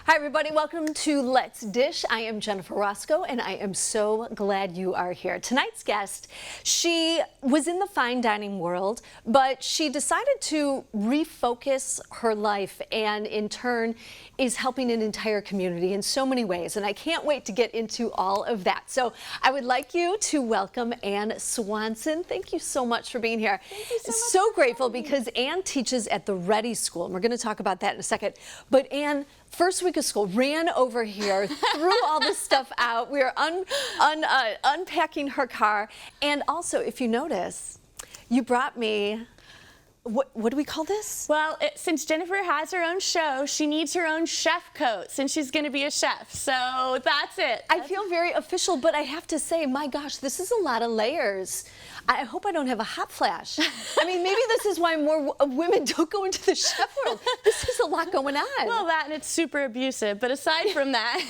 Hi everybody, welcome to Let's Dish. I am Jennifer Roscoe and I am so glad you are here. Tonight's guest, she was in the fine dining world, but she decided to refocus her life and in turn is helping an entire community in so many ways, and I can't wait to get into all of that. So I would like you to welcome Ann Swanson. Thank you so much for being here. Thank you so much. So grateful because Ann teaches at the Ready School, and we're going to talk about that in a second. But Ann, first week of school, ran over here, threw all this stuff out. We were unpacking her car. And also, if you notice, you brought me, what do we call this? Well, since Jennifer has her own show, she needs her own chef coat since she's going to be a chef. So that's it. I feel very official, but I have to say, my gosh, this is a lot of layers. I hope I don't have a hot flash. I mean, maybe this is why more women don't go into the chef world. This is a lot going on. Well, that and it's super abusive. But aside from that,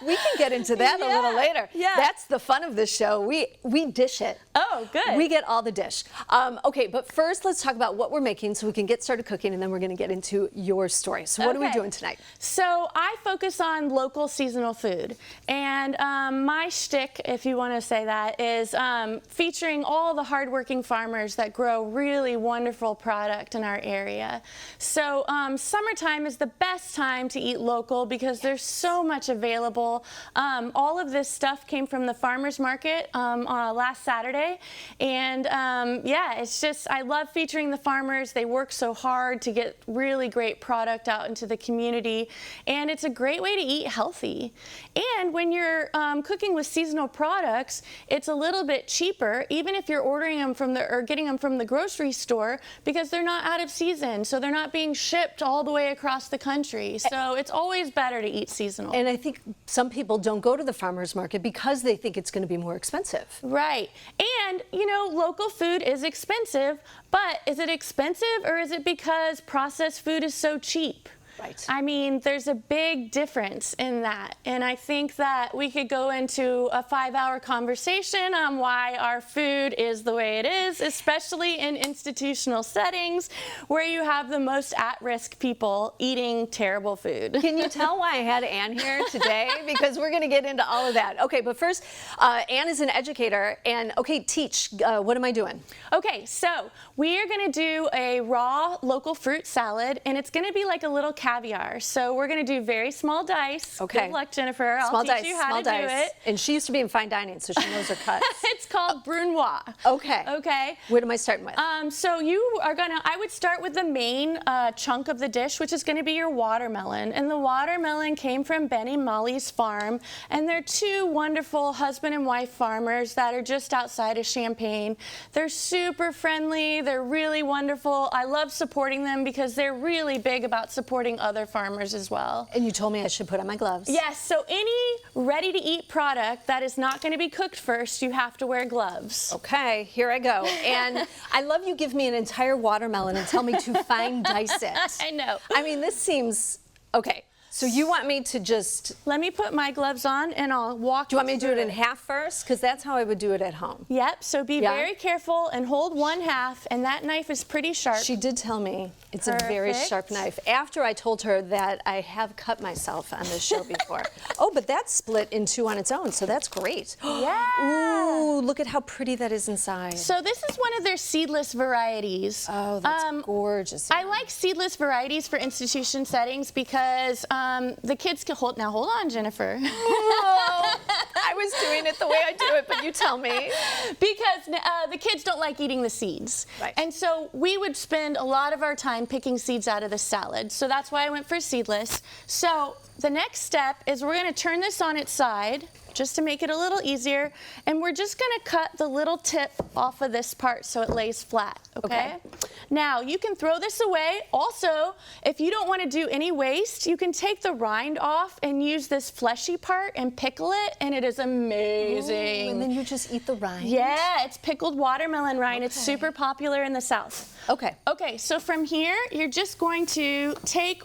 we can get into that a little later. Yeah. That's the fun of this show. We dish it. Oh, good. We get all the dish. Okay, but first let's talk about what we're making so we can get started cooking, and then we're going to get into your story. So what are we doing tonight? So I focus on local seasonal food, and my shtick, if you want to say that, is featuring all the hardworking farmers that grow really wonderful product in our area. So summertime is the best time to eat local because there's so much available. All of this stuff came from the farmers market on last Saturday, and yeah, it's just, I love featuring the farmers. They work so hard to get really great product out into the community, and it's a great way to eat healthy. And when you're cooking with seasonal products, it's a little bit cheaper, even if you're ordering them from or getting them from the grocery store, because they're not out of season, so they're not being shipped all the way across the country. So it's always better to eat seasonal. And I think some people don't go to the farmers market because they think it's going to be more expensive. Right. And, you know, local food is expensive, but is it expensive or is it because processed food is so cheap? Right. I mean, there's a big difference in that. And I think that we could go into a 5-hour conversation on why our food is the way it is, especially in institutional settings where you have the most at-risk people eating terrible food. Can you tell why I had Ann here today? Because we're going to get into all of that. Okay, but first, Ann is an educator, and okay, teach. What am I doing? Okay, so we are going to do a raw local fruit salad, and it's going to be like a little caviar. So we're going to do very small dice. Okay. Good luck, Jennifer. Small I'll teach you how to do it. And she used to be in fine dining, so she knows her cuts. It's called brunoise. Okay. Okay. What am I starting with? So you are gonna, I would start with the main chunk of the dish, which is gonna be your watermelon. And the watermelon came from Ben and Molly's farm. And they're two wonderful husband and wife farmers that are just outside of Champaign. They're super friendly. They're really wonderful. I love supporting them because they're really big about supporting other farmers as well. And you told me I should put on my gloves. Yes, so any ready-to-eat product that is not going to be cooked first, you have to wear gloves. Okay, here I go. And I love you give me an entire watermelon and tell me to fine dice it. I know. I mean, this seems, okay. So you want me to just... Let me put my gloves on and I'll walk. Do you want me to do it in half first? Because that's how I would do it at home. Yep, so be very careful and hold one half, and that knife is pretty sharp. She did tell me it's a very sharp knife. After I told her that I have cut myself on this show before. Oh, but that's split in two on its own, so that's great. Yeah. Ooh, look at how pretty that is inside. So this is one of their seedless varieties. Oh, that's gorgeous. I like seedless varieties for institution settings because the kids can hold on, Jennifer. Oh, I was doing it the way I do it, but you tell me. Because the kids don't like eating the seeds. Right. And so we would spend a lot of our time picking seeds out of the salad. So that's why I went for seedless. So the next step is we're going to turn this on its side just to make it a little easier. And we're just going to cut the little tip off of this part so it lays flat, okay? Now, you can throw this away. Also, if you don't want to do any waste, you can take the rind off and use this fleshy part and pickle it, and it is amazing. Ooh, and then you just eat the rind? Yeah, it's pickled watermelon rind. It's super popular in the South. Okay. Okay, so from here, you're just going to take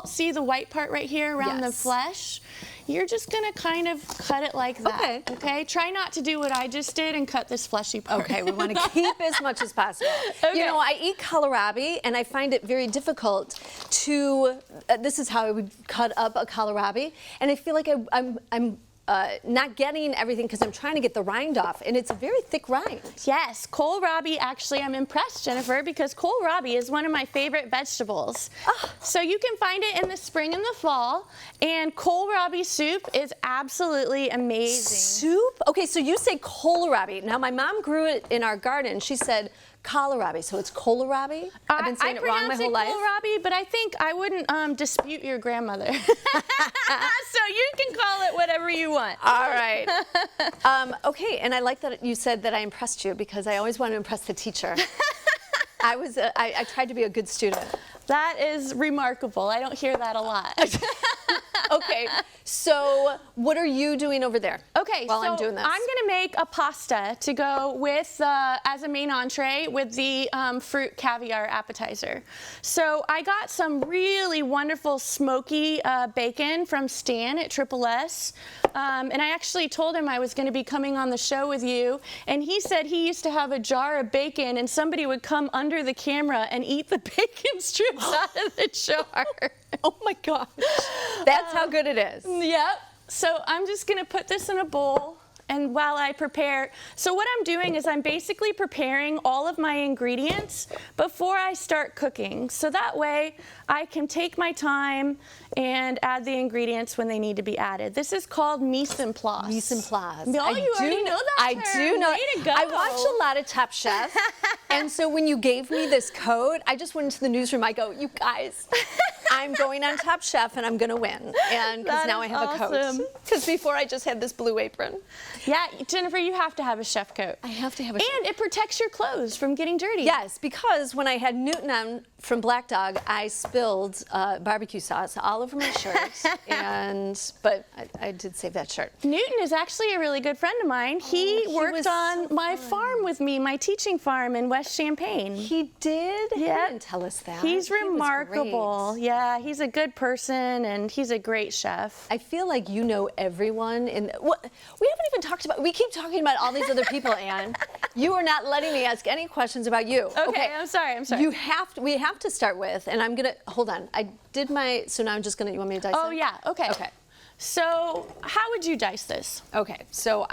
see the white part right here around the flesh? you're just gonna kind of cut it like that. Okay. Okay. Try not to do what I just did and cut this fleshy part. Okay, we want to keep as much as possible. Okay. You know, I eat kohlrabi, and I find it very difficult to. This is how I would cut up a kohlrabi, and I feel like I'm not getting everything because I'm trying to get the rind off, and it's a very thick rind. Yes, kohlrabi, actually, I'm impressed, Jennifer, because kohlrabi is one of my favorite vegetables. So you can find it in the spring and the fall, and kohlrabi soup is absolutely amazing. Soup? Okay, so you say kohlrabi. Now, my mom grew it in our garden. She said kohlrabi, so it's kohlrabi? I've been saying it wrong my whole life. Kohlrabi, but I think I wouldn't dispute your grandmother. So you can call it whatever you want. All right. Okay, and I like that you said that I impressed you because I always want to impress the teacher. I tried to be a good student. That is remarkable. I don't hear that a lot. Okay, so what are you doing over there? Okay, while so I'm doing this? I'm gonna make a pasta to go with as a main entree with the fruit caviar appetizer. So I got some really wonderful smoky bacon from Stan at Triple S, and I actually told him I was going to be coming on the show with you, and he said he used to have a jar of bacon, and somebody would come under the camera and eat the bacon strips out of the jar. Oh my gosh, that's how good it is. Yep. So I'm just going to put this in a bowl, and while I prepare, so what I'm doing is I'm basically preparing all of my ingredients before I start cooking. So that way I can take my time and add the ingredients when they need to be added. This is called mise en place. Mise en place. No, you already know that term. I do know. Way to go. I watch a lot of Top Chef, and so when you gave me this code, I just went into the newsroom. I go, you guys, I'm going on Top Chef, and I'm going to win. And because now I have a coat. Because before I just had this blue apron. Yeah, Jennifer, you have to have a chef coat. I have to have a chef. And it protects your clothes from getting dirty. Yes, because when I had Newton on from Black Dog, I spilled barbecue sauce all over my shirt, but I did save that shirt. Newton is actually a really good friend of mine. He worked on my farm with me, my teaching farm in West Champaign. He did? Yeah. He didn't tell us that. He's remarkable. Great. Yeah, he's a good person, and he's a great chef. I feel like you know everyone. We haven't even talked about, we keep talking about all these other people, Anne. You are not letting me ask any questions about you. Okay, I'm sorry. We have to start with, and I'm going to, hold on. I did so now I'm just going to, you want me to dice it? Oh, yeah, okay. Okay. So how would you dice this? Okay, so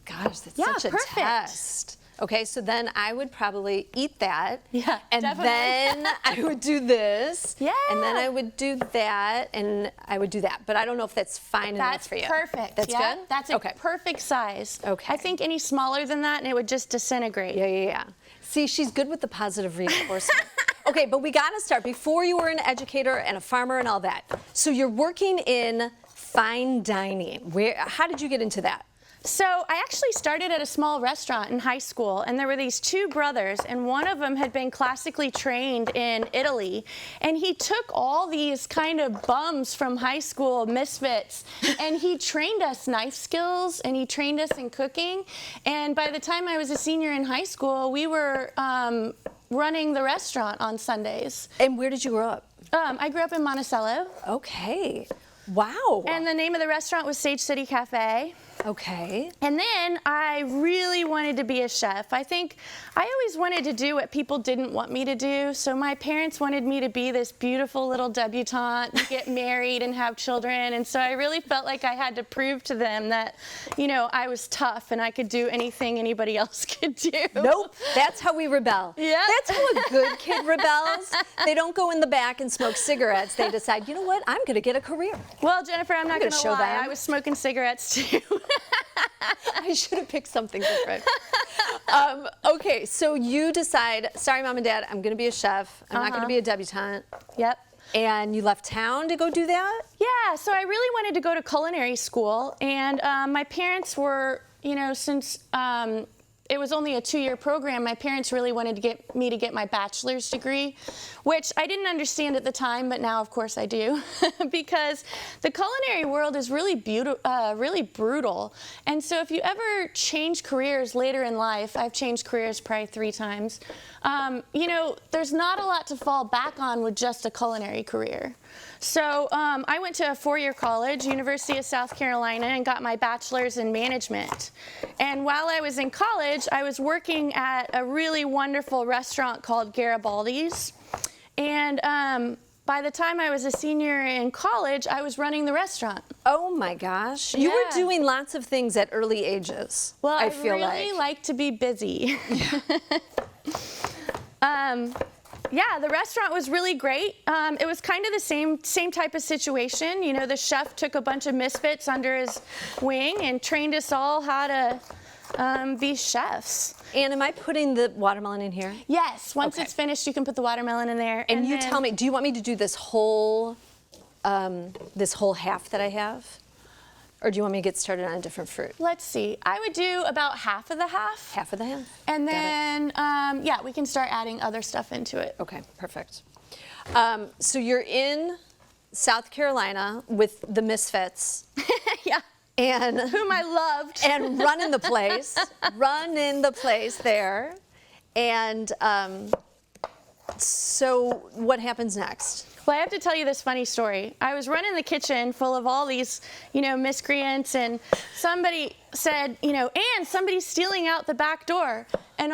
gosh, that's such a perfect. test. Okay, so then I would probably eat that. Yeah, and definitely. then I would do this. Yeah. And then I would do that, and I would do that. But I don't know if that's fine enough for you. That's perfect. That's yeah? good? That's a perfect size. Okay. I think any smaller than that, and it would just disintegrate. Yeah. See, she's good with the positive reinforcement. Okay, but we got to start. Before you were an educator and a farmer and all that, so you're working in fine dining. How did you get into that? So I actually started at a small restaurant in high school, and there were these two brothers, and one of them had been classically trained in Italy, and he took all these kind of bums from high school, misfits, and he trained us knife skills, and he trained us in cooking, and by the time I was a senior in high school, we were running the restaurant on Sundays. And where did you grow up? I grew up in Monticello. Okay. Wow. And the name of the restaurant was Sage City Cafe. Okay. And then I really wanted to be a chef. I think I always wanted to do what people didn't want me to do. So my parents wanted me to be this beautiful little debutante, get married and have children. And so I really felt like I had to prove to them that, you know, I was tough and I could do anything anybody else could do. Nope. That's how we rebel. Yeah. That's how a good kid rebels. They don't go in the back and smoke cigarettes. They decide, you know what, I'm going to get a career. Well, Jennifer, I'm not going to show lie. them. I was smoking cigarettes too. I should have picked something different. Okay, so you decide, sorry, Mom and Dad, I'm going to be a chef. I'm not going to be a debutante. Yep. And you left town to go do that? Yeah, so I really wanted to go to culinary school, and my parents were, you know, since it was only a 2-year program, my parents really wanted to get me to get my bachelor's degree, which I didn't understand at the time, but now of course I do, because the culinary world is really really brutal. And so if you ever change careers later in life, I've changed careers probably 3 times, you know, there's not a lot to fall back on with just a culinary career. So I went to a 4-year college, University of South Carolina, and got my bachelor's in management. And while I was in college, I was working at a really wonderful restaurant called Garibaldi's. And by the time I was a senior in college, I was running the restaurant. Oh my gosh. You were doing lots of things at early ages. Well, I feel really like to be busy. Yeah, the restaurant was really great. It was kind of the same type of situation. You know, the chef took a bunch of misfits under his wing and trained us all how to be chefs. And am I putting the watermelon in here? Yes, once it's finished, you can put the watermelon in there. And you tell me, do you want me to do this whole half that I have? Or do you want me to get started on a different fruit? Let's see. I would do about half of the half. Half of the half? And then, yeah, we can start adding other stuff into it. Okay, perfect. So you're in South Carolina with the Misfits. Yeah. And whom I loved. And running the place there. And so what happens next? Well, I have to tell you this funny story. I was running the kitchen full of all these, you know, miscreants, and somebody said, you know, and somebody's stealing out the back door. And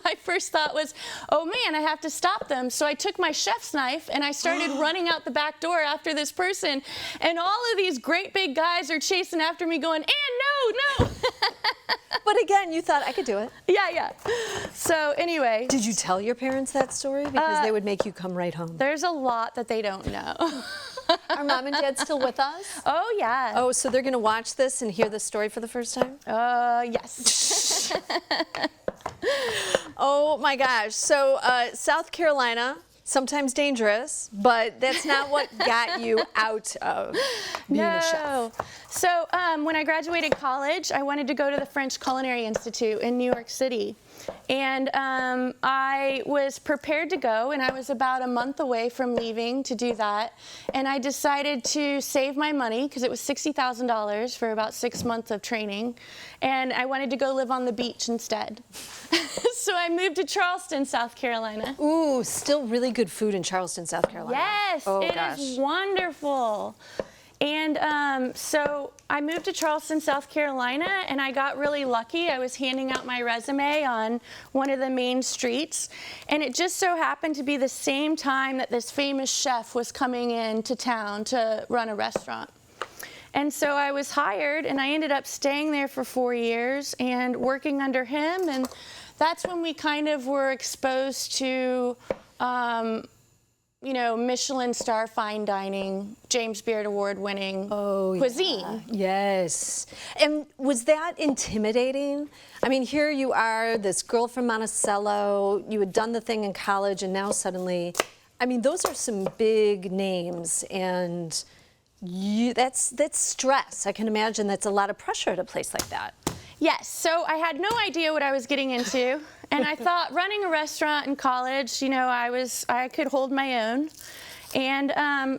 my first thought was, oh man, I have to stop them. So I took my chef's knife and I started running out the back door after this person. And all of these great big guys are chasing after me going, and no. But again, you thought I could do it. Yeah. So anyway. Did you tell your parents that story? Because they would make you come right home. There's a lot that they don't know. Are Mom and Dad still with us? Oh, yeah. Oh, so they're going to watch this and hear this story for the first time? Yes. Oh my gosh. So South Carolina, sometimes dangerous, but that's not what got you out of being a chef. So when I graduated college, I wanted to go to the French Culinary Institute in New York City. And I was prepared to go, and I was about a month away from leaving to do that. And I decided to save my money, because it was $60,000 for about 6 months of training. And I wanted to go live on the beach instead. So I moved to Charleston, South Carolina. Ooh, still really good food in Charleston, South Carolina. Yes, it is wonderful. And so I moved to Charleston, South Carolina, and I got really lucky. I was handing out my resume on one of the main streets, and it just so happened to be the same time that this famous chef was coming into town to run a restaurant. And so I was hired, and I ended up staying there for 4 years and working under him, and that's when we kind of were exposed to you know, Michelin star fine dining, James Beard Award winning cuisine. Yes. And was that intimidating? I mean, here you are, this girl from Monticello, you had done the thing in college, and now suddenly, I mean, those are some big names, and that's stress. I can imagine that's a lot of pressure at a place like that. Yes, so I had no idea what I was getting into, and I thought running a restaurant in college, you know, I could hold my own, and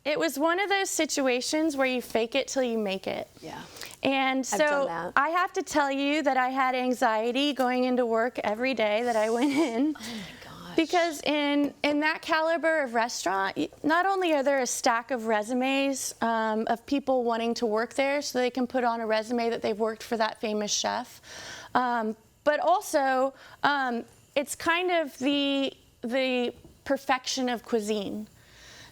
it was one of those situations where you fake it till you make it. Yeah. And so I have to tell you that I had anxiety going into work every day that I went in. Oh my gosh. Because in that caliber of restaurant, not only are there a stack of resumes of people wanting to work there so they can put on a resume that they've worked for that famous chef, but also it's kind of the perfection of cuisine.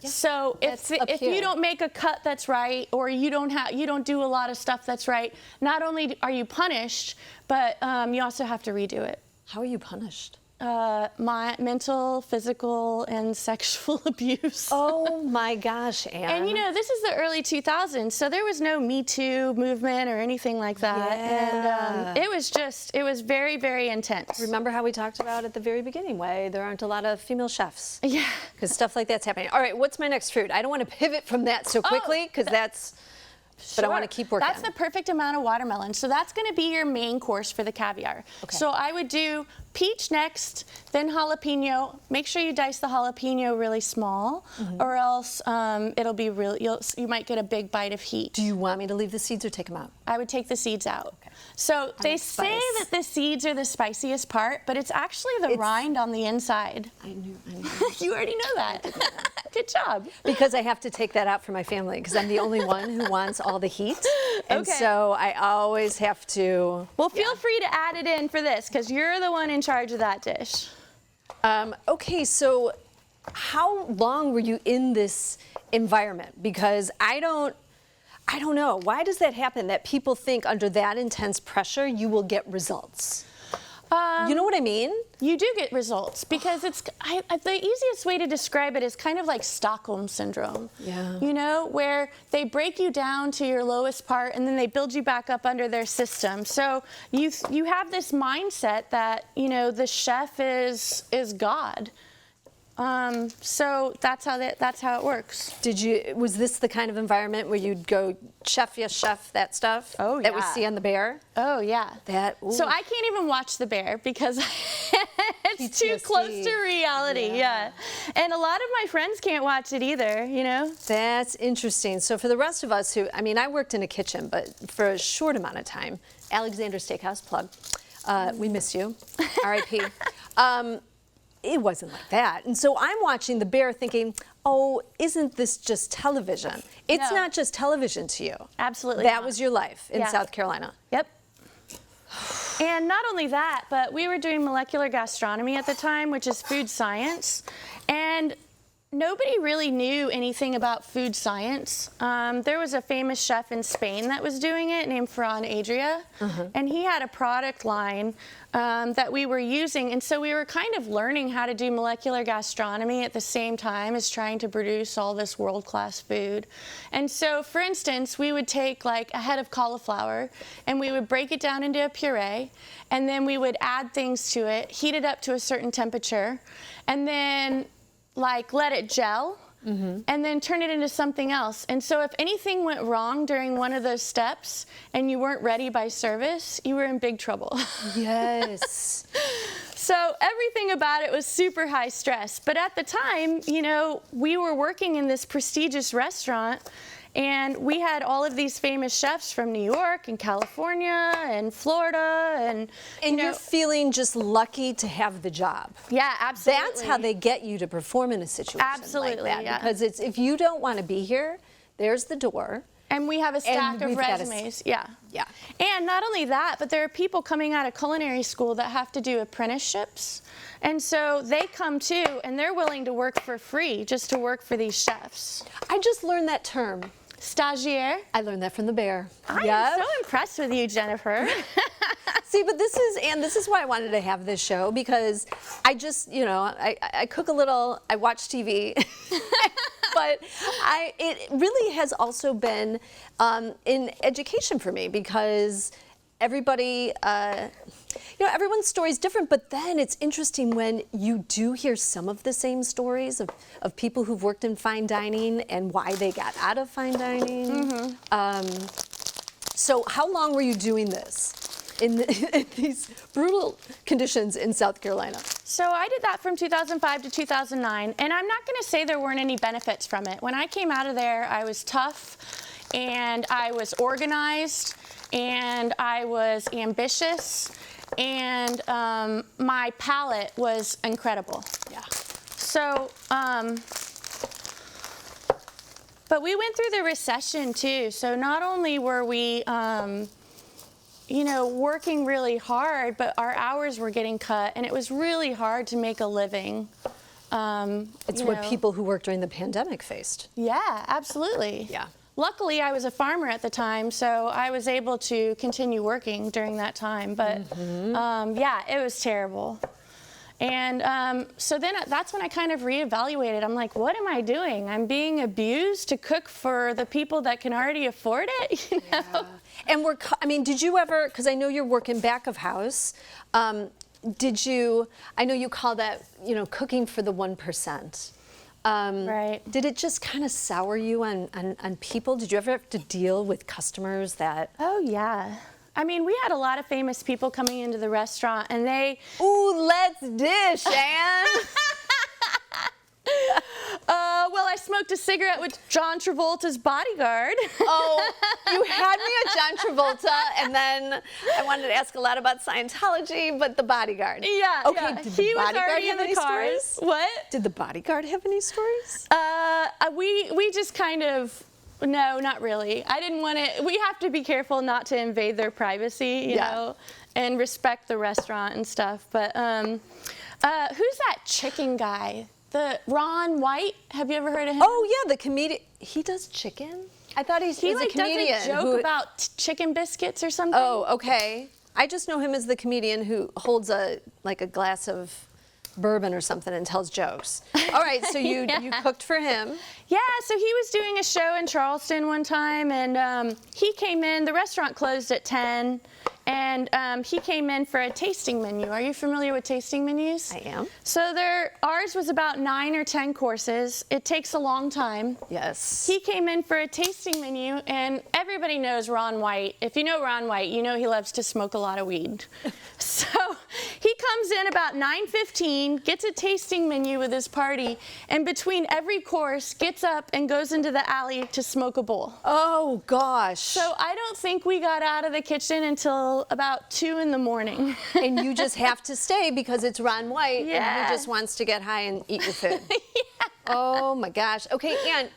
Yeah, so if you don't make a cut that's right, or you don't do a lot of stuff that's right, not only are you punished, but you also have to redo it. How are you punished? My mental, physical, and sexual abuse. Oh my gosh, Anne. And you know, this is the early 2000s, so there was no Me Too movement or anything like that. Yeah. And it was very, very intense. Remember how we talked about at the very beginning, why there aren't a lot of female chefs? Yeah. Because stuff like that's happening. All right, what's my next fruit? I don't want to pivot from that so quickly, because but I want to keep working. That's the perfect amount of watermelon. So that's going to be your main course for the caviar. Okay. So I would do peach next, then jalapeno. Make sure you dice the jalapeno really small, or else it'll be you might get a big bite of heat. Do you want me to leave the seeds or take them out? I would take the seeds out. Okay. So they say that the seeds are the spiciest part, but it's actually the rind on the inside. I knew. You already know that. Good job. Because I have to take that out for my family because I'm the only one who wants all the heat. And Okay. so I always have to. Well, feel free to add it in for this because you're the one in charge of that dish. Okay, so how long were you in this environment? Because I don't know. Why does that happen that people think under that intense pressure you will get results? You know what I mean? You do get results because it's the easiest way to describe it is kind of like Stockholm syndrome. Yeah. You know, where they break you down to your lowest part and then they build you back up under their system. So you have this mindset that, you know, the chef is God. So that's how it works. Was this the kind of environment where you'd go chef, yes, chef, that stuff? Oh, That we yeah. see on The Bear? Oh yeah. So I can't even watch The Bear because it's too PTSD. close to reality. Yeah. And a lot of my friends can't watch it either, you know? That's interesting. So for the rest of us who, I worked in a kitchen, but for a short amount of time, Alexander Steakhouse, plug, we miss you, R.I.P. It wasn't like that. And so I'm watching The Bear thinking, oh, isn't this just television? It's No. not just television to you. Absolutely That not. was your life in Yeah. South Carolina. Yep. And not only that, but we were doing molecular gastronomy at the time, which is food science. And nobody really knew anything about food science. There was a famous chef in Spain that was doing it named Ferran Adria, and he had a product line that we were using, and so we were kind of learning how to do molecular gastronomy at the same time as trying to produce all this world-class food. And so, for instance, we would take like a head of cauliflower, and we would break it down into a puree, and then we would add things to it, heat it up to a certain temperature, and then like let it gel, and then turn it into something else. And so if anything went wrong during one of those steps and you weren't ready by service, you were in big trouble. Yes. So everything about it was super high stress. But at the time, you know, we were working in this prestigious restaurant, and we had all of these famous chefs from New York and California and Florida, and You're feeling just lucky to have the job. yeah, absolutely. That's how they get you to perform in a situation Absolutely, like that. yeah. Because it's if you don't want to be here, there's the door. And we have a stack of we've got resumes. Yeah. Yeah. And not only that, but there are people coming out of culinary school that have to do apprenticeships. And so they come too, and they're willing to work for free just to work for these chefs. I just learned that term. Stagiaire. I learned that from The Bear. I am so impressed with you, Jennifer. See, but this is why I wanted to have this show, because I just, I cook a little, I watch TV, but it really has also been in education for me, because everybody, everyone's story is different, but then it's interesting when you do hear some of the same stories of people who've worked in fine dining and why they got out of fine dining. So how long were you doing this in these brutal conditions in South Carolina? So I did that from 2005 to 2009, and I'm not going to say there weren't any benefits from it. When I came out of there, I was tough, and I was organized, and I was ambitious, and my palate was incredible. Yeah. So, but we went through the recession too. So not only were we, working really hard, but our hours were getting cut, and it was really hard to make a living. It's what people who worked during the pandemic faced. Yeah, absolutely. Yeah. Luckily, I was a farmer at the time, so I was able to continue working during that time. But yeah, it was terrible. And so then that's when I kind of reevaluated. I'm like, what am I doing? I'm being abused to cook for the people that can already afford it, you know? Yeah. And did you ever, because I know you're working back of house, I know you call that, cooking for the 1%. Right. Did it just kind of sour you on people? Did you ever have to deal with customers that? Oh, yeah. I mean, we had a lot of famous people coming into the restaurant, and they... Ooh, let's dish, Anne. Well, I smoked a cigarette with John Travolta's bodyguard. Oh, you had me at John Travolta, and then I wanted to ask a lot about Scientology, but the bodyguard. Yeah, Okay, yeah. did the He was bodyguard already have in the any cars. stories? What? Did the bodyguard have any stories? We just kind of... No, not really. I didn't want to... We have to be careful not to invade their privacy, you know, and respect the restaurant and stuff. But who's that chicken guy? The Ron White? Have you ever heard of him? Oh, yeah, the comedian. He does chicken? I thought he's he a like comedian. does a joke about chicken biscuits or something. Oh, okay. I just know him as the comedian who holds a glass of bourbon or something and tells jokes. All right, so you cooked for him. Yeah, so he was doing a show in Charleston one time, and he came in. The restaurant closed at 10, and he came in for a tasting menu. Are you familiar with tasting menus? I am. So ours was about 9 or 10 courses. It takes a long time. Yes. He came in for a tasting menu, and everybody knows Ron White. If you know Ron White, you know he loves to smoke a lot of weed. So he comes in about 9:15, gets a tasting menu with his party, and between every course gets up and goes into the alley to smoke a bowl. Oh, gosh. So I don't think we got out of the kitchen until about 2 in the morning. And you just have to stay because it's Ron White, and Yeah. he just wants to get high and eat your food. Yeah. Oh, my gosh. Okay, Ann,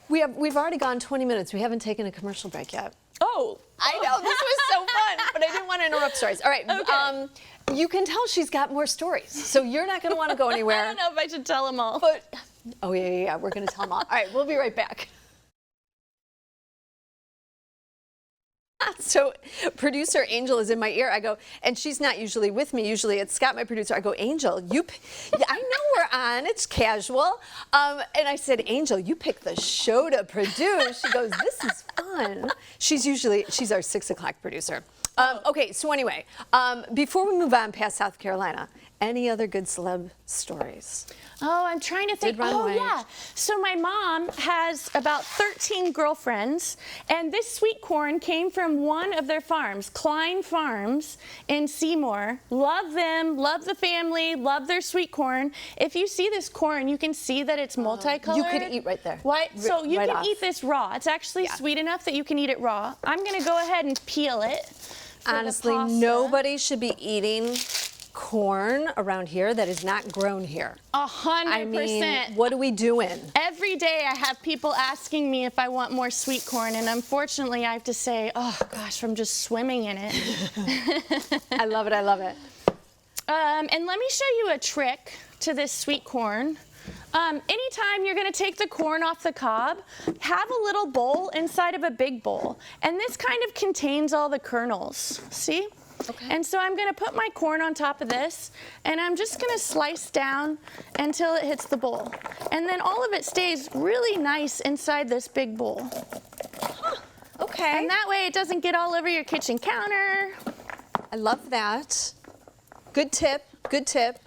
we've already gone 20 minutes. We haven't taken a commercial break yet. Oh. I know, this was so fun, but I didn't want to interrupt stories. All right, Okay. You can tell she's got more stories, so you're not going to want to go anywhere. I don't know if I should tell them all. But, oh, yeah, we're going to tell them all. All right, we'll be right back. So producer Angel is in my ear. I go, and she's not usually with me. Usually it's Scott, my producer. I go, Angel, I know we're on. It's casual. And I said, Angel, you pick the show to produce. She goes, this is fun. She's our 6 o'clock producer. Okay, so anyway, before we move on past South Carolina, any other good celeb stories? Oh, I'm trying to think. Ron Oh, White. yeah. So my mom has about 13 girlfriends, and this sweet corn came from one of their farms, Klein Farms in Seymour. Love them, love the family, love their sweet corn. If you see this corn, you can see that it's multicolored. You could eat right there. What? So you right can off. eat this raw. It's actually sweet enough that you can eat it raw. I'm going to go ahead and peel it. for the Honestly, pasta. nobody should be eating corn around here that is not grown here. 100%. I mean, what are we doing? Every day I have people asking me if I want more sweet corn, and unfortunately I have to say, oh gosh, I'm just swimming in it. I love it, I love it. And let me show you a trick to this sweet corn. Anytime you're gonna take the corn off the cob, have a little bowl inside of a big bowl. And this kind of contains all the kernels, see? Okay. And so I'm gonna put my corn on top of this, and I'm just gonna slice down until it hits the bowl. And then all of it stays really nice inside this big bowl. Okay. And that way it doesn't get all over your kitchen counter. I love that. Good tip, good tip.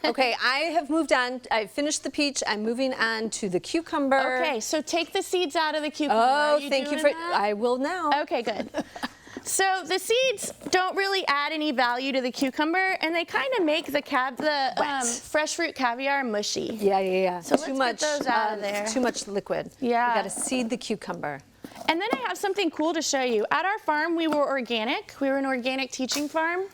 Okay, I have moved on. I finished the peach. I'm moving on to the cucumber. Okay, so take the seeds out of the cucumber. Oh, Are you thank you doing for, that? I will now. Okay, good. So the seeds don't really add any value to the cucumber, and they kind of make the fresh fruit caviar mushy. Yeah. So let's get those out of there. Too much liquid. Yeah. You got to seed the cucumber. And then I have something cool to show you. At our farm, we were organic. We were an organic teaching farm.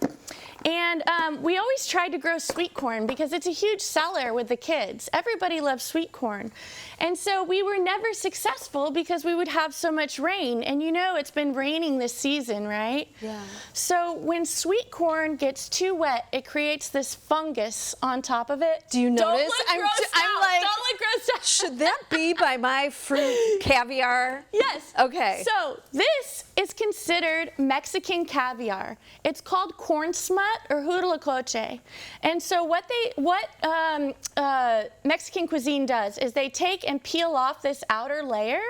And we always tried to grow sweet corn because it's a huge seller with the kids. Everybody loves sweet corn. And so we were never successful because we would have so much rain. And you know it's been raining this season, right? Yeah. So when sweet corn gets too wet, it creates this fungus on top of it. Do you Don't notice? look I'm grossed out. like, Don't look grossed out. should that be by my fruit caviar? Yes. Okay. So this is considered Mexican caviar. It's called corn smut or huitlacoche. And so what Mexican cuisine does is they take and peel off this outer layer,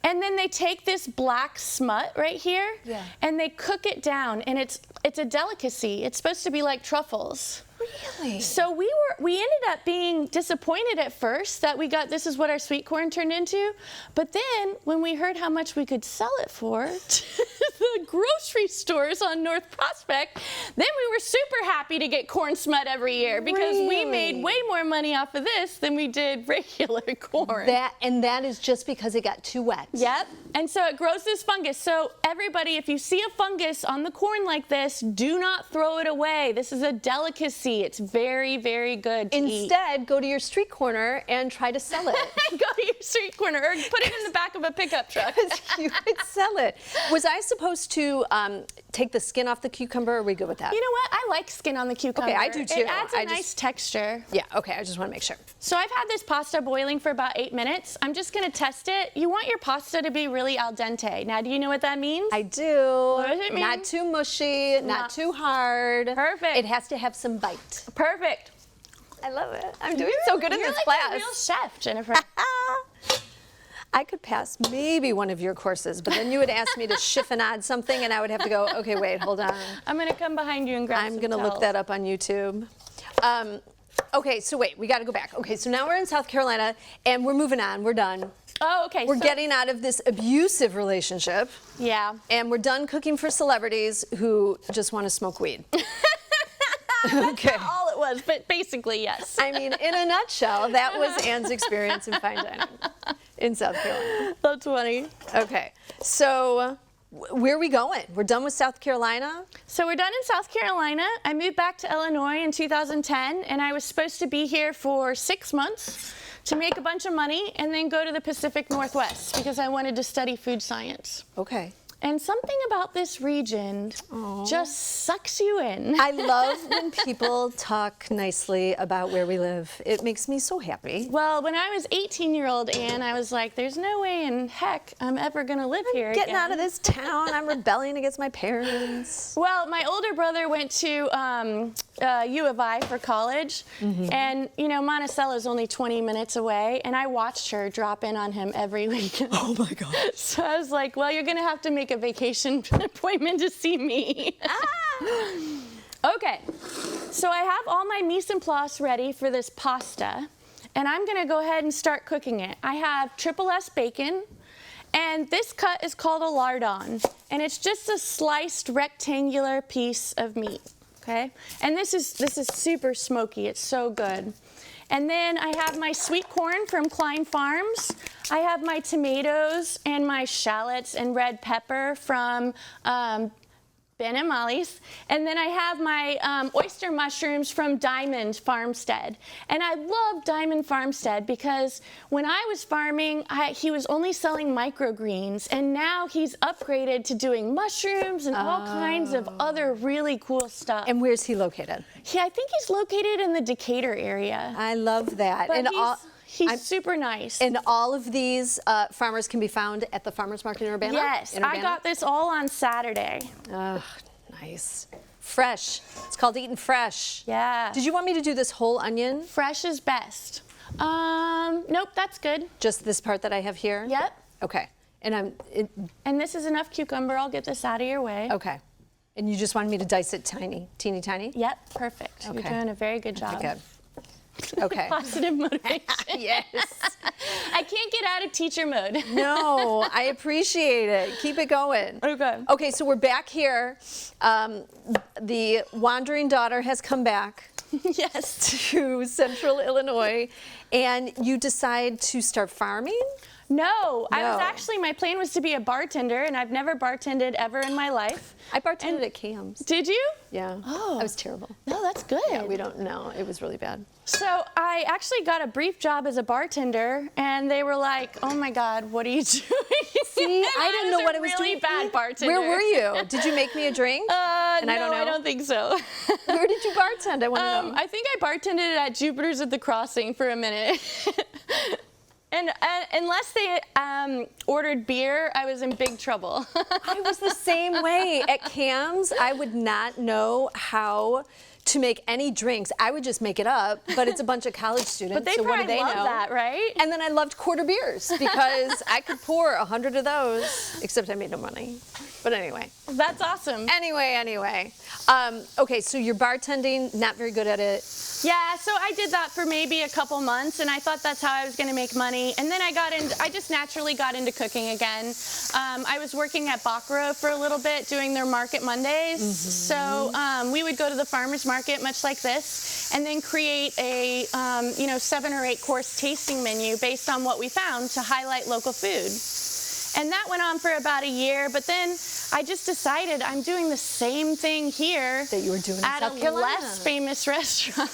and then they take this black smut right here, and they cook it down, and it's a delicacy. It's supposed to be like truffles. Really? So we ended up being disappointed at first that this is what our sweet corn turned into. But then when we heard how much we could sell it for to the grocery stores on North Prospect, then we were super happy to get corn smut every year because we made way more money off of this than we did regular corn. That is just because it got too wet. Yep. And so it grows this fungus. So everybody, if you see a fungus on the corn like this, do not throw it away. This is a delicacy. It's very, very good to eat. Instead, go to your street corner and try to sell it. Go to your street corner or put it in the back of a pickup truck. You could sell it. Was I supposed to take the skin off the cucumber, or are we good with that? You know what? I like skin on the cucumber. Okay, I do too. It adds a nice texture. Yeah, okay, I just want to make sure. So I've had this pasta boiling for about 8 minutes. I'm just going to test it. You want your pasta to be really al dente. Now, do you know what that means? I do. What does it mean? Not too mushy, not too hard. Perfect. It has to have some bite. Perfect. I love it. I'm doing so good in this You're class. like a real chef, Jennifer. I could pass maybe one of your courses, but then you would ask me to chiffonade something, and I would have to go, okay, wait, hold on. I'm going to come behind you and grab I'm some going to look towels. that up on YouTube. Okay, so wait, we got to go back. Okay, so now we're in South Carolina, and we're moving on. We're done. Oh, okay. We're getting out of this abusive relationship. Yeah. And we're done cooking for celebrities who just want to smoke weed. Okay. Not all it was, but basically, yes. I mean, in a nutshell, that was Anne's experience in fine dining in South Carolina. That's funny. Okay, so where are we going? We're done with South Carolina? So we're done in South Carolina. I moved back to Illinois in 2010, and I was supposed to be here for 6 months to make a bunch of money and then go to the Pacific Northwest because I wanted to study food science. Okay. And something about this region just sucks you in. I love when people talk nicely about where we live. It makes me so happy. Well, when I was 18-year-old Anne, I was like, there's no way in heck I'm ever going to live here Getting again. out of this town, I'm rebelling against my parents. Well, my older brother went to U of I for college, and you know, Monticello's only 20 minutes away, and I watched her drop in on him every weekend. Oh my God. So I was like, well, you're gonna have to make a vacation appointment to see me. Okay, so I have all my mise en place ready for this pasta, and I'm gonna go ahead and start cooking it. I have triple S bacon, and this cut is called a lardon, and it's just a sliced rectangular piece of meat. Okay, and this is super smoky. It's so good. And then I have my sweet corn from Klein Farms. I have my tomatoes and my shallots and red pepper from Ben and Molly's. And then I have my oyster mushrooms from Diamond Farmstead. And I love Diamond Farmstead because when I was farming, he was only selling microgreens. And now he's upgraded to doing mushrooms and all kinds of other really cool stuff. And where's he located? Yeah, I think he's located in the Decatur area. I love that. But And he's super nice. And all of these farmers can be found at the Farmers Market in Urbana? Yes, I got this all on Saturday. Oh, nice. Fresh. It's called eating fresh. Yeah. Did you want me to do this whole onion? Fresh is best. Nope, that's good. Just this part that I have here? Yep. Okay. And And this is enough cucumber. I'll get this out of your way. okay. And you just wanted me to dice it teeny tiny? Yep, perfect. Okay. You're doing a very good job. Good. Okay. Positive motivation. Yes. I can't get out of teacher mode. No, I appreciate it. Keep it going. Okay. Okay, so we're back here. The wandering daughter has come back Yes. to Central Illinois, and you decide to start farming? No, I was No. actually, my plan was to be a bartender, and I've never bartended ever in my life. I bartended at Cam's. Did you? Yeah. Oh. I was terrible. No, that's good. Yeah, we don't know. It was really bad. So I actually got a brief job as a bartender, and they were like, "Oh my God, what are you doing?" See, I didn't know what I was really doing. bad bartender. Where were you? Did you make me a drink? And no, I don't know. I don't think so. Where did you bartend? I want to know. I think I bartended at Jupiter's at the Crossing for a minute. And unless they ordered beer, I was in big trouble. I was the same way. At Cam's, I would not know how to make any drinks. I would just make it up, but it's a bunch of college students. But they so what do probably they love know? that, right? And then I loved quarter beers because I could pour 100 of those, except I made no money. But anyway. That's awesome. Anyway. Okay, so you're bartending, not very good at it. Yeah, so I did that for maybe a couple months, and I thought that's how I was going to make money. And then I just naturally got into cooking again. I was working at Baccarat for a little bit, doing their Market Mondays. So we would go to the farmers market, much like this, and then create a 7 or 8 course tasting menu based on what we found to highlight local food. And that went on for about a year, but then I just decided I'm doing the same thing here That you were doing in at South a Carolina. less famous restaurant.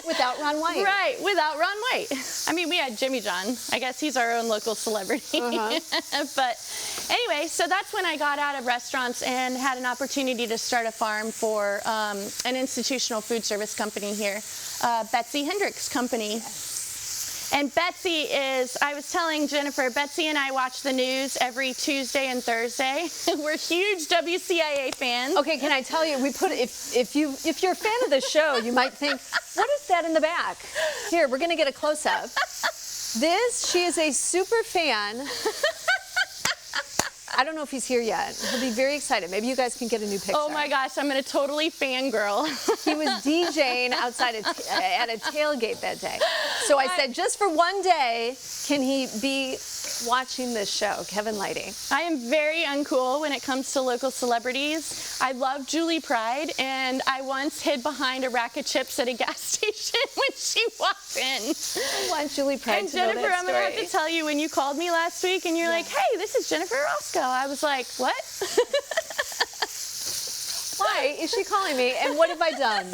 Without Ron White. Right, without Ron White. I mean, we had Jimmy John. I guess he's our own local celebrity. But anyway, so that's when I got out of restaurants and had an opportunity to start a farm for an institutional food service company here, Betsy Hendricks Company. And Betsy is, I was telling Jennifer, Betsy and I watch the news every Tuesday and Thursday. We're huge WCIA fans. Okay, can I tell you, we put if you're a fan of the show, you might think, what is that in the back? Here, we're gonna get a close-up. She is a super fan. I don't know if he's here yet. He'll be very excited. Maybe you guys can get a new picture. Oh my gosh, I'm gonna totally fangirl. He was DJing outside at a tailgate that day. So I said, just for one day, can he be watching this show, Kevin Lighty? I am very uncool when it comes to local celebrities. I love Julie Pride, and I once hid behind a rack of chips at a gas station when she walked in. I want Julie Pride And to know Jennifer, that I'm gonna have story. to tell you, when you called me last week and you're like, hey, this is Jennifer Roscoe, I was like, what? Why is she calling me? And what have I done?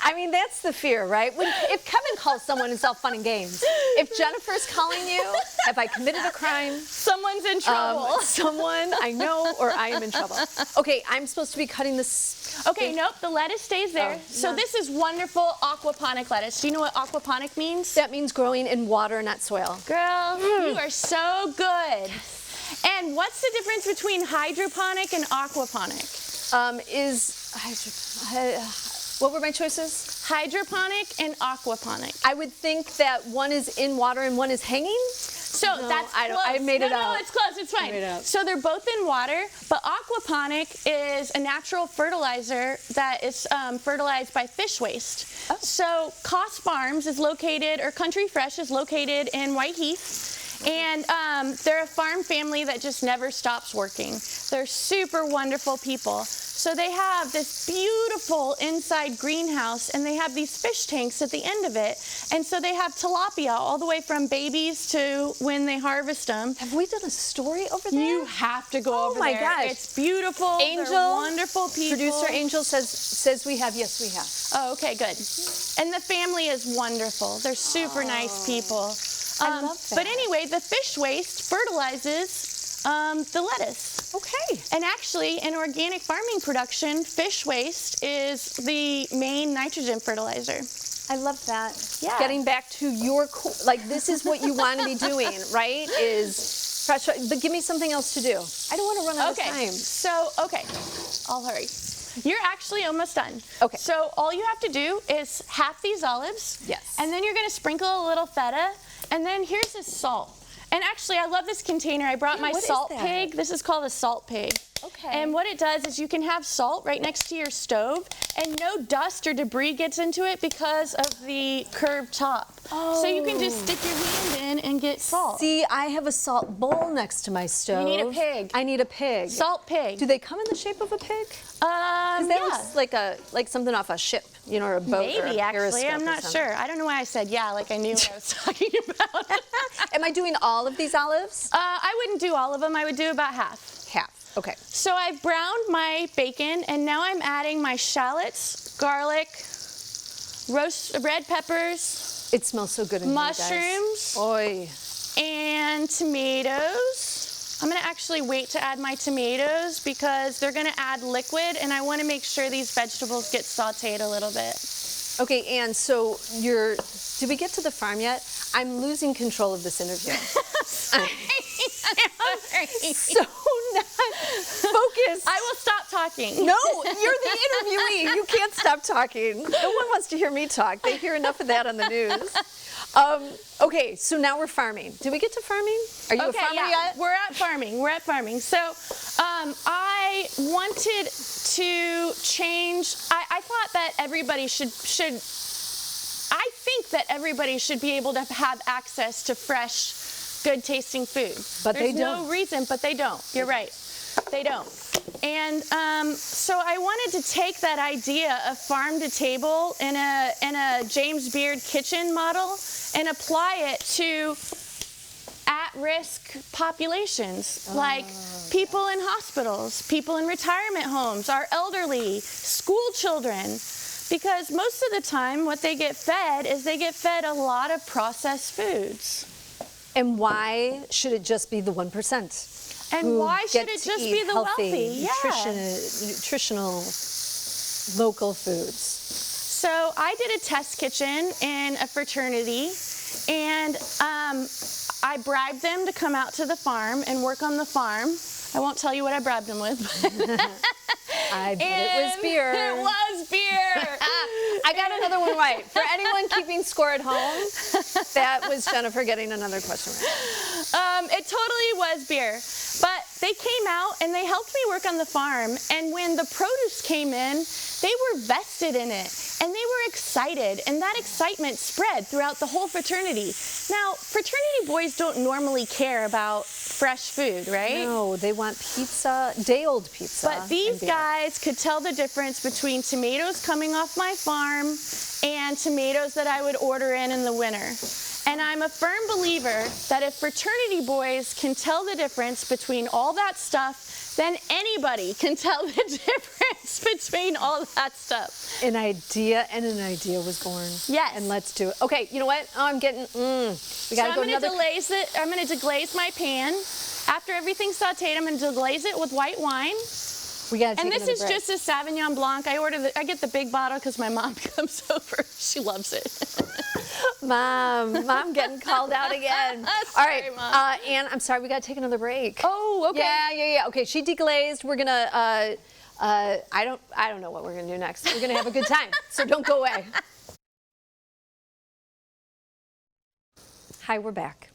I mean, that's the fear, right? If Kevin calls someone, it's all fun and games. If Jennifer's calling you, have I committed a crime? Someone's in trouble. Someone I know, or I am in trouble. Okay, I'm supposed to be cutting this. Okay, nope, the lettuce stays there. Oh, So no. this is wonderful aquaponic lettuce. Do you know what aquaponic means? That means growing in water, not soil. Girl, you are so good. And what's the difference between hydroponic and aquaponic? What were my choices? Hydroponic and aquaponic. I would think that one is in water and one is hanging. So No, that's I don't- close. I made it no, up. No, it's close. It's fine. made it up. So they're both in water, but aquaponic is a natural fertilizer that is fertilized by fish waste. Oh. So Coss Farms is located, or Country Fresh is located in Whiteheath. And they're a farm family that just never stops working. They're super wonderful people. So they have this beautiful inside greenhouse, and they have these fish tanks at the end of it. And so they have tilapia all the way from babies to when they harvest them. Have we done a story over there? You have to go over my there. gosh. It's beautiful. Angel, They're wonderful people. Producer Angel says we have. Yes, we have. Oh, okay, good. And the family is wonderful. They're super nice people. I love that. But anyway, the fish waste fertilizes the lettuce. Okay. And actually, in organic farming production, fish waste is the main nitrogen fertilizer. I love that. Yeah. Getting back to your this is what you want to be doing, right? Is fresh. But give me something else to do. I don't want to run out of time. So, I'll hurry. You're actually almost done. Okay. So all you have to do is half these olives. Yes. And then you're going to sprinkle a little feta. And then here's this salt. And actually, I love this container. I brought my what is salt that? pig. This is called a salt pig. Okay. And what it does is you can have salt right next to your stove, and no dust or debris gets into it because of the curved top. So you can just stick your hand in and get salt. See, I have a salt bowl next to my stove. need a pig. I need a pig. Salt pig. Do they come in the shape of a pig? Because that looks like something off a ship, or a boat. or a Maybe, actually. periscope I'm or not something. sure. I don't know why I said yeah, like I knew what I was talking about. Am I doing all of these olives? I wouldn't do all of them. I would do about half. Half. Okay. So I've browned my bacon, and now I'm adding my shallots, garlic, red peppers, It smells so good in here, mushrooms, guys. Oy. and tomatoes. I'm gonna actually wait to add my tomatoes because they're gonna add liquid, and I wanna make sure these vegetables get sauteed a little bit. Okay, Ann, so did we get to the farm yet? I'm losing control of this interview. I'm so not focused. I will stop talking. No, you're the interviewee. You can't stop talking. No one wants to hear me talk. They hear enough of that on the news. Okay, so now we're farming. Did we get to farming? Are you a farmer yet? We're at farming. We're at farming. So I wanted to change. I thought that everybody should. I think that everybody should be able to have access to fresh, good-tasting food. But There's they don't. no reason, but they don't. You're right. They don't. And so I wanted to take that idea of farm to table in a James Beard kitchen model and apply it to at-risk populations, like people in hospitals, people in retirement homes, our elderly, school children. Because most of the time what they get fed is they get fed a lot of processed foods. And why should it just be the 1%? And why should it just be the wealthy? Nutritional, local foods. So I did a test kitchen in a fraternity, and I bribed them to come out to the farm and work on the farm. I won't tell you what I bribed them with. I bet it was beer. It was beer. I got another one right. For anyone keeping score at home, that was Jennifer getting another question right. It totally was beer. But they came out and they helped me work on the farm. And when the produce came in, they were vested in it. And they were excited. And that excitement spread throughout the whole fraternity. Now, fraternity boys don't normally care about fresh food, right? No, they want pizza, day-old pizza. But these guys could tell the difference between tomatoes coming off my farm and tomatoes that I would order in the winter. And I'm a firm believer that if fraternity boys can tell the difference between all that stuff, then anybody can tell the difference between all that stuff. An idea was born. Yes. And let's do it. Okay, you know what? Oh, I'm getting, we gotta go another. I'm gonna deglaze my pan. After everything's sauteed, I'm gonna deglaze it with white wine. We gotta take And this is break. just a Sauvignon Blanc. I get the big bottle because my mom comes over. She loves it. Mom getting called out again. All right, Mom. Ann, I'm sorry, we gotta take another break. Oh, okay. Yeah. Okay, she deglazed. We're gonna, I don't know what we're gonna do next. We're gonna have a good time, so don't go away. Hi, we're back.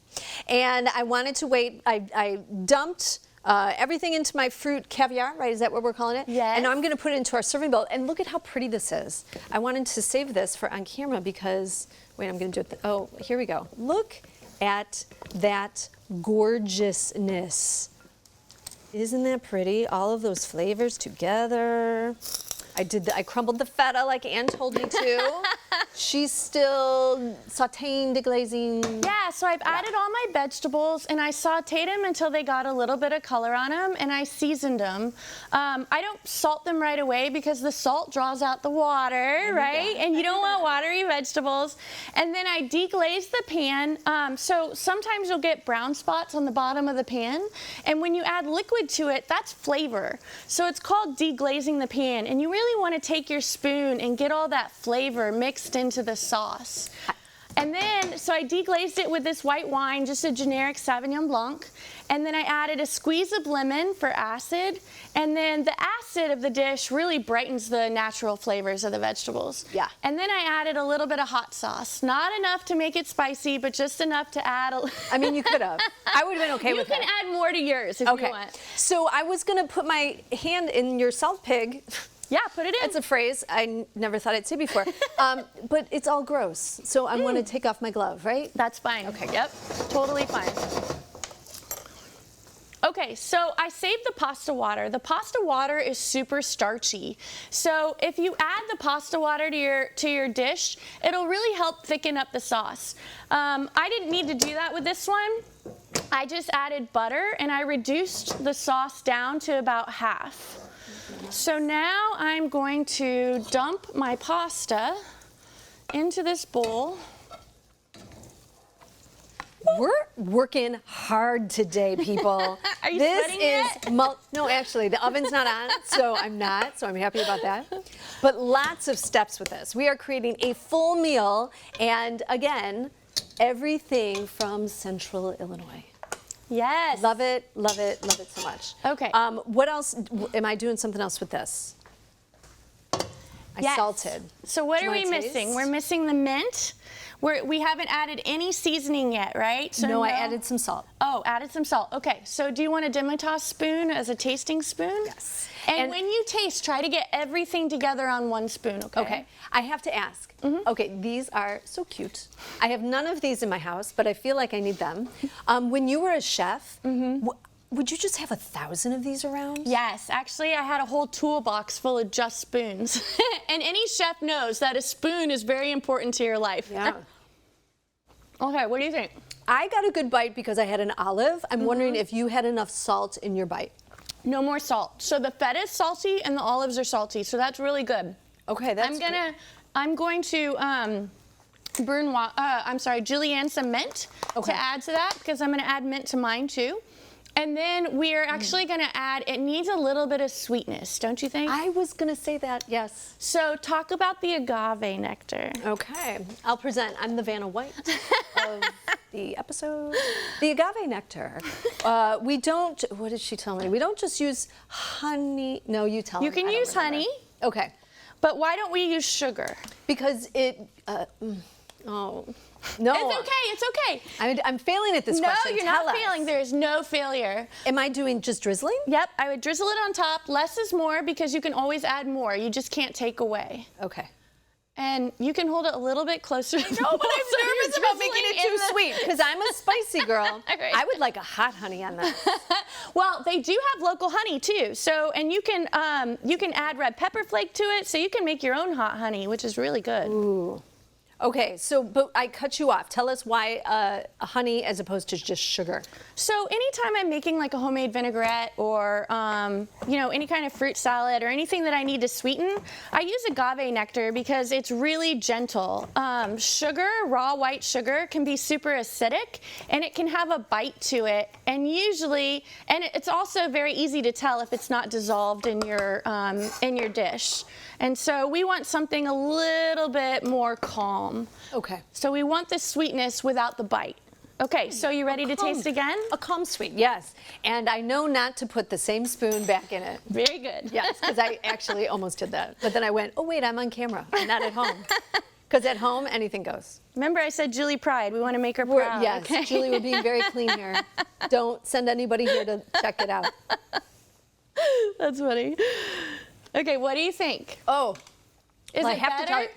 And I wanted to wait, I dumped everything into my fruit caviar, right? Is that what we're calling it? Yes. And now I'm gonna put it into our serving bowl. And look at how pretty this is. I wanted to save this for on camera because, wait, I'm gonna do it. Oh, here we go. Look at that gorgeousness. Isn't that pretty? All of those flavors together. I crumbled the feta like Ann told me to. She's still sauteing, deglazing. Yeah, so I've added all my vegetables and I sauteed them until they got a little bit of color on them, and I seasoned them. I don't salt them right away because the salt draws out the water, right? And you don't want watery vegetables. And then I deglaze the pan. So sometimes you'll get brown spots on the bottom of the pan, and when you add liquid to it, that's flavor. So it's called deglazing the pan, and you really want to take your spoon and get all that flavor mixed into the sauce. And then, so I deglazed it with this white wine, just a generic Sauvignon Blanc. And then I added a squeeze of lemon for acid. And then the acid of the dish really brightens the natural flavors of the vegetables. Yeah. And then I added a little bit of hot sauce. Not enough to make it spicy, but just enough to add a I mean, you could have. I would have been okay with it. You can add more to yours if you want. So I was going to put my hand in your salt pig. Yeah, put it in. It's a phrase I never thought I'd say before. But it's all gross. So I'm going to take off my glove, right? That's fine. Okay. Yep, totally fine. Okay, so I saved the pasta water. The pasta water is super starchy. So if you add the pasta water to your dish, it'll really help thicken up the sauce. I didn't need to do that with this one. I just added butter and I reduced the sauce down to about half. So now I'm going to dump my pasta into this bowl. We're working hard today, people. Are you this sweating is yet? no, actually, the oven's not on, so I'm not. So I'm happy about that. But lots of steps with this. We are creating a full meal, and again, everything from Central Illinois. Yes. Love it, love it, love it so much. Okay. What else? Am I doing something else with this? I Yes. salted. So what Do you are we wanna missing? taste? We're missing the mint. We haven't added any seasoning yet, right? So No, I added some salt. Oh, added some salt. Okay, so do you want a Demitas spoon as a tasting spoon? Yes. And when you taste, try to get everything together on one spoon, okay? Okay, I have to ask. Okay, these are so cute. I have none of these in my house, but I feel like I need them. When you were a chef, would you just have 1,000 of these around? Yes, actually I had a whole toolbox full of just spoons. And any chef knows that a spoon is very important to your life. Yeah. Okay, what do you think? I got a good bite because I had an olive. I'm wondering if you had enough salt in your bite. No more salt. So the feta is salty and the olives are salty, so that's really good. Okay, that's I'm going to julienne some mint Okay. to add to that because I'm going to add mint to mine too. And then we are actually going to add, it needs a little bit of sweetness, don't you think? I was going to say that, yes. So talk about the agave nectar. Okay, I'll present. I'm the Vanna White of the episode. The agave nectar. We don't, what did she tell me? We don't just use honey. No, you tell me. You can I don't use remember. honey, Okay, but why don't we use sugar? because it, oh, no. It's okay. I'm failing at this No, question. you're Tell not us. failing. There is no failure. Am I doing just drizzling? Yep, I would drizzle it on top. Less is more because you can always add more. You just can't take away. Okay. And you can hold it a little bit closer. No, but I'm nervous about making it too sweet because I'm a spicy girl. Okay. I would like a hot honey on that. Well, they do have local honey too. So, and you can add red pepper flake to it, so you can make your own hot honey, which is really good. Ooh. Okay, so, but I cut you off. Tell us why a honey as opposed to just sugar. So anytime I'm making like a homemade vinaigrette or, any kind of fruit salad or anything that I need to sweeten, I use agave nectar because it's really gentle. Sugar, raw white sugar, can be super acidic and it can have a bite to it. And usually, and it's also very easy to tell if it's not dissolved in your dish. And so we want something a little bit more calm. Okay. So we want the sweetness without the bite. Okay, so you ready to taste again? A calm sweet, yes. And I know not to put the same spoon back in it. Very good. Yes, because I actually almost did that. But then I went, oh wait, I'm on camera. I'm not at home. Because at home, anything goes. Remember I said Julie Pride. We want to make her proud. Yes, okay? Julie, we're being very clean here. Don't send anybody here to check it out. That's funny. Okay, what do you think? Oh, Is well, it I have better? to tell you,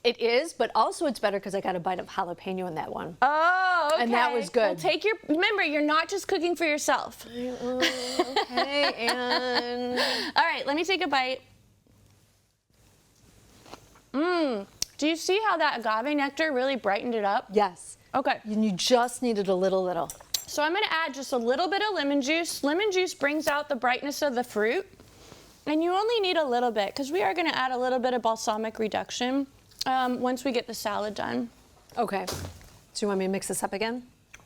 it is, but also it's better because I got a bite of jalapeno in that one. Oh, okay. And that was good. Well, remember, you're not just cooking for yourself. Okay, and All right, let me take a bite. Do you see how that agave nectar really brightened it up? yes. Okay. And you just needed a little. So I'm going to add just a little bit of lemon juice. Lemon juice brings out the brightness of the fruit. And you only need a little bit because we are going to add a little bit of balsamic reduction once we get the salad done. Okay. So you want me to mix this up again?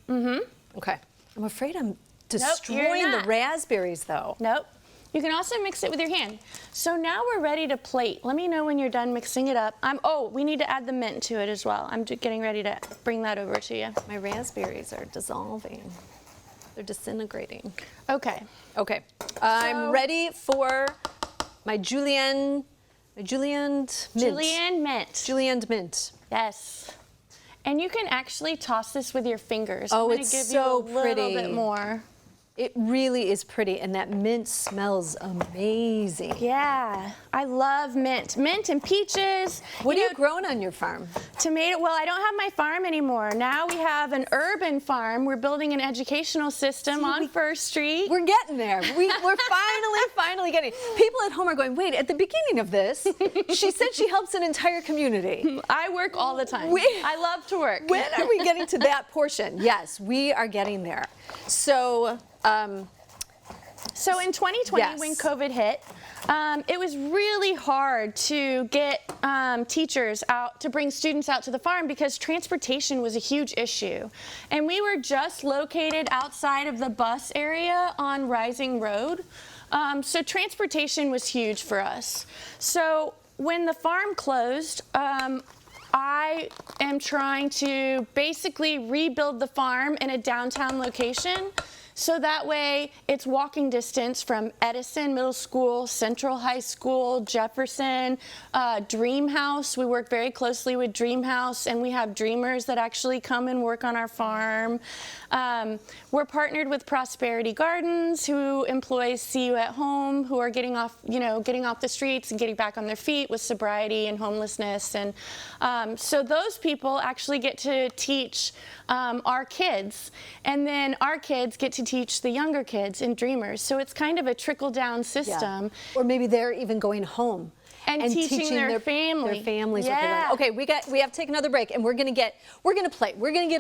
Mm-hmm. Okay. I'm afraid I'm destroying the not. raspberries though. Nope. You can also mix it with your hand. So now we're ready to plate. Let me know when you're done mixing it up. We need to add the mint to it as well. I'm getting ready to bring that over to you. My raspberries are dissolving. They're disintegrating. Okay. Okay. I'm ready for my julienne mint. Julienne mint. Julienne mint. Yes. And you can actually toss this with your fingers. Oh, I'm gonna it's give so you a little pretty. bit more. It really is pretty, and that mint smells amazing. Yeah, I love mint. Mint and peaches. What are you growing on your farm? Tomato, well, I don't have my farm anymore. Now we have an urban farm. We're building an educational system on First Street. We're getting there. We're finally getting. People at home are going, wait, at the beginning of this, she said she helps an entire community. I work all the time. I love to work. When are we getting to that portion? Yes, we are getting there. So, So in 2020, Yes. when COVID hit, it was really hard to get teachers out, to bring students out to the farm because transportation was a huge issue. And we were just located outside of the bus area on Rising Road. So transportation was huge for us. So when the farm closed, I am trying to basically rebuild the farm in a downtown location So that way it's walking distance from Edison Middle School, Central High School, Jefferson, Dream House. We work very closely with Dream House, and we have dreamers that actually come and work on our farm. We're partnered with Prosperity Gardens, who employs See You at Home, who are getting off the streets and getting back on their feet with sobriety and homelessness. And so those people actually get to teach our kids, and then our kids get to teach the younger kids and dreamers. So it's kind of a trickle-down system. Or maybe they're even going home and teaching their families. What they learn. Yeah. Okay, we have to take another break, and we're gonna get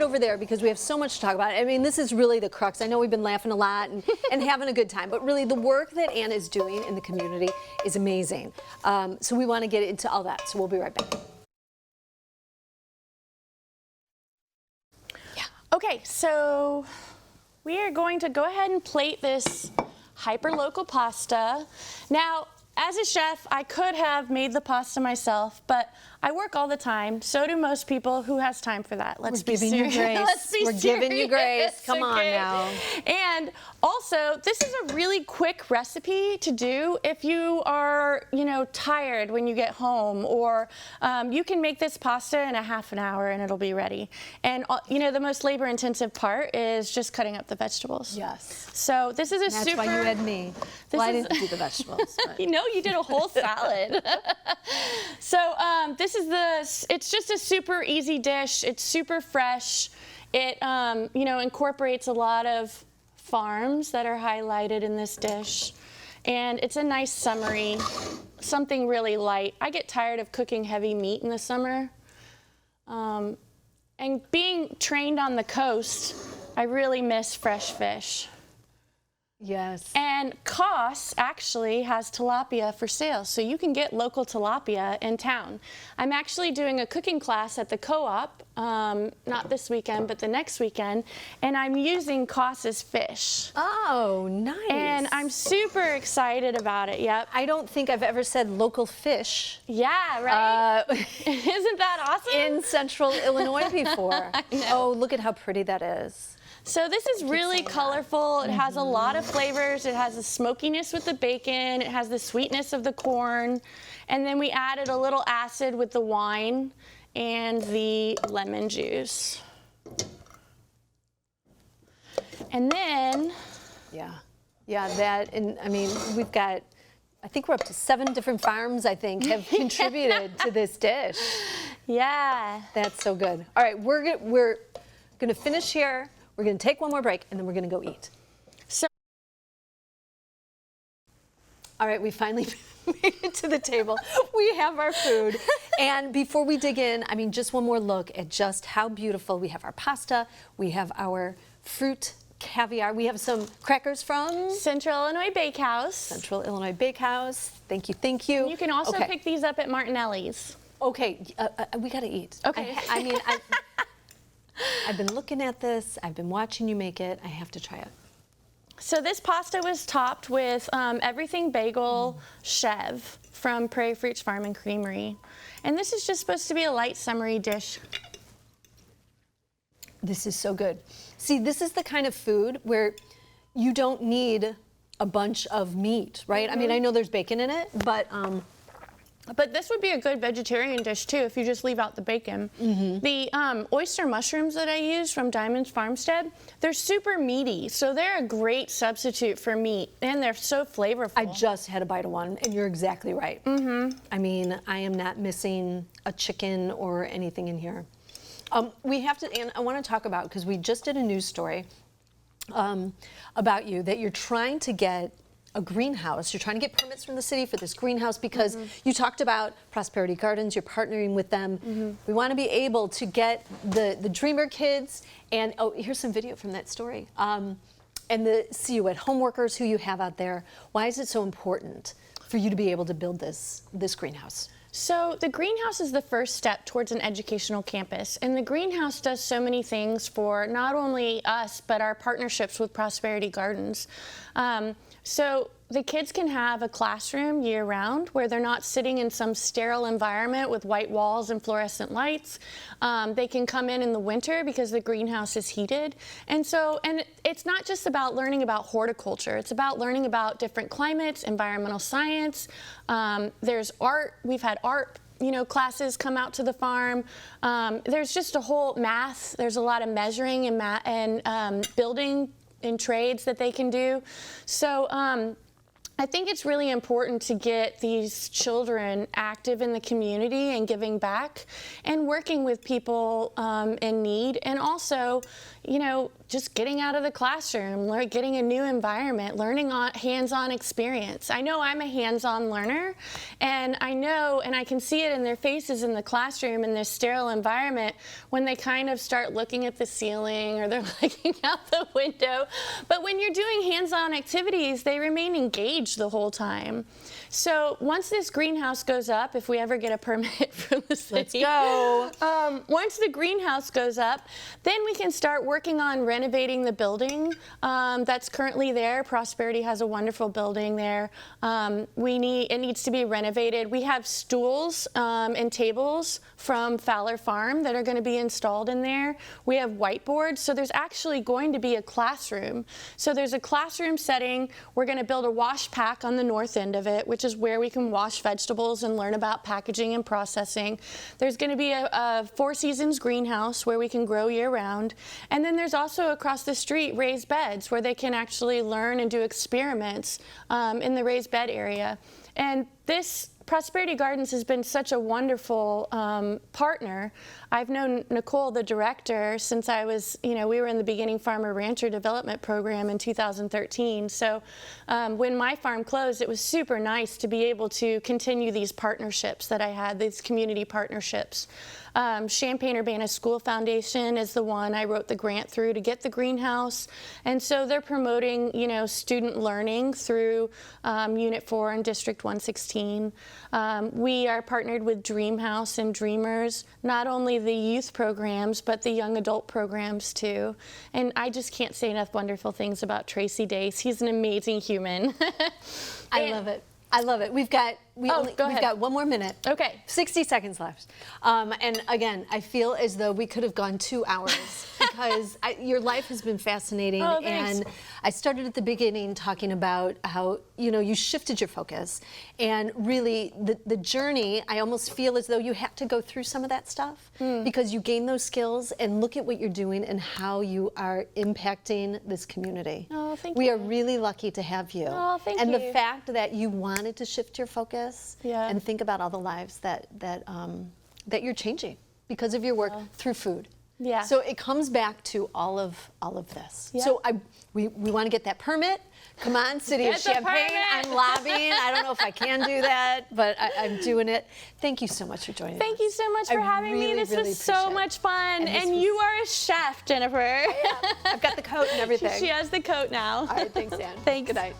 over there because we have so much to talk about. I mean, this is really the crux. I know we've been laughing a lot and having a good time, but really the work that Anna is doing in the community is amazing. So we want to get into all that. So we'll be right back. Okay, so we are going to go ahead and plate this hyper-local pasta. Now, as a chef, I could have made the pasta myself, but I work all the time. So do most people. Who has time for that? Let's be serious. We're giving you grace. Come on now. And also, this is a really quick recipe to do if you are, tired when you get home, or you can make this pasta in a half an hour and it'll be ready. And the most labor-intensive part is just cutting up the vegetables. Yes. So this is That's why you had me. Well, I didn't do the vegetables. But. You did a whole salad. So it's just a super easy dish. It's super fresh. It, incorporates a lot of farms that are highlighted in this dish. And it's a nice summery, something really light. I get tired of cooking heavy meat in the summer. And being trained on the coast, I really miss fresh fish. Yes. And Koss actually has tilapia for sale, so you can get local tilapia in town. I'm actually doing a cooking class at the co-op, not this weekend, but the next weekend, and I'm using Koss's fish. Oh, nice. And I'm super excited about it, yep. I don't think I've ever said local fish. Yeah, right? Isn't that awesome? In Central Illinois before. Oh, look at how pretty that is. So this is really colorful. It has a lot of flavors. It has the smokiness with the bacon. It has the sweetness of the corn. And then we added a little acid with the wine and the lemon juice. And then... we've got, I think we're up to 7 different farms, I think, have contributed to this dish. Yeah. That's so good. All right, we're going to finish here. We're going to take one more break, and then we're going to go eat. So, all right, we finally made it to the table. We have our food. And before we dig in, just one more look at just how beautiful. We have our pasta. We have our fruit caviar. We have some crackers from Central Illinois Bakehouse. Central Illinois Bakehouse. Thank you, thank you. You can also pick these up at Martinelli's. Okay, we got to eat. Okay. I've been looking at this. I've been watching you make it. I have to try it. So this pasta was topped with everything bagel chev from Prairie Fruits Farm and Creamery. And this is just supposed to be a light summery dish. This is so good. See, this is the kind of food where you don't need a bunch of meat, right? Mm-hmm. I know there's bacon in it, but this would be a good vegetarian dish too if you just leave out the bacon. Mm-hmm. The oyster mushrooms that I use from Diamond's Farmstead, they're super meaty, so they're a great substitute for meat, and they're so flavorful. I just had a bite of one, and you're exactly right. Mm-hmm. I am not missing a chicken or anything in here. We have to, and I want to talk about, because we just did a news story about you, that you're trying to get a greenhouse. You're trying to get permits from the city for this greenhouse because you talked about Prosperity Gardens, you're partnering with them. We want to be able to get the Dreamer kids, and here's some video from that story. And the See You at Home workers who you have out there. Why is it so important for you to be able to build this greenhouse? So the greenhouse is the first step towards an educational campus, and the greenhouse does so many things for not only us, but our partnerships with Prosperity Gardens. So the kids can have a classroom year-round where they're not sitting in some sterile environment with white walls and fluorescent lights. They can come in the winter because the greenhouse is heated. And it's not just about learning about horticulture. It's about learning about different climates, environmental science. There's art. We've had art classes come out to the farm. There's just a whole math. There's a lot of measuring and building in trades that they can do. So I think it's really important to get these children active in the community and giving back and working with people in need, and also, just getting out of the classroom, getting a new environment, learning on hands-on experience. I know I'm a hands-on learner, and I know, and I can see it in their faces in the classroom in this sterile environment when they kind of start looking at the ceiling or they're looking out the window. But when you're doing hands-on activities, they remain engaged the whole time. So once this greenhouse goes up, if we ever get a permit from the city, let's go. Once the greenhouse goes up, then we can start working on renovating the building that's currently there. Prosperity has a wonderful building there. It needs to be renovated. We have stools and tables from Fowler Farm that are going to be installed in there. We have whiteboards, so there's actually going to be a classroom. So there's a classroom setting. We're going to build a wash pack on the north end of it, which is where we can wash vegetables and learn about packaging and processing. There's going to be a Four Seasons greenhouse where we can grow year-round. And then there's also across the street raised beds where they can actually learn and do experiments in the raised bed area. And this Prosperity Gardens has been such a wonderful partner. I've known Nicole, the director, since I was, we were in the Beginning Farmer Rancher Development Program in 2013. So when my farm closed, it was super nice to be able to continue these partnerships that I had, these community partnerships. Champaign-Urbana School Foundation is the one I wrote the grant through to get the greenhouse. And so they're promoting, student learning through Unit 4 and District 116. We are partnered with Dream House and Dreamers, not only the youth programs, but the young adult programs too. And I just can't say enough wonderful things about Tracy Dace. He's an amazing human. I love it. I love it. We've got we've got one more minute. Okay. 60 seconds left. And again, I feel as though we could have gone 2 hours because your life has been fascinating. Oh, thanks. And I started at the beginning talking about how, you shifted your focus. And really, the journey, I almost feel as though you had to go through some of that stuff because you gain those skills, and look at what you're doing and how you are impacting this community. Oh, thank We you. are really lucky to have you. Oh, thank and you. the fact that you wanted to shift your focus and think about all the lives that you're changing because of your work through food. Yeah. So it comes back to all of this. Yeah. So we want to get that permit. Come on, City of Get the Champaign. permit. I'm lobbying. I don't know if I can do that, but I'm doing it. Thank you so much for joining us. Thank you so much for having me. This was so much fun. And you are a chef, Jennifer. I've got the coat and everything. She has the coat now. All right, thanks, Ann. Thanks. Good night.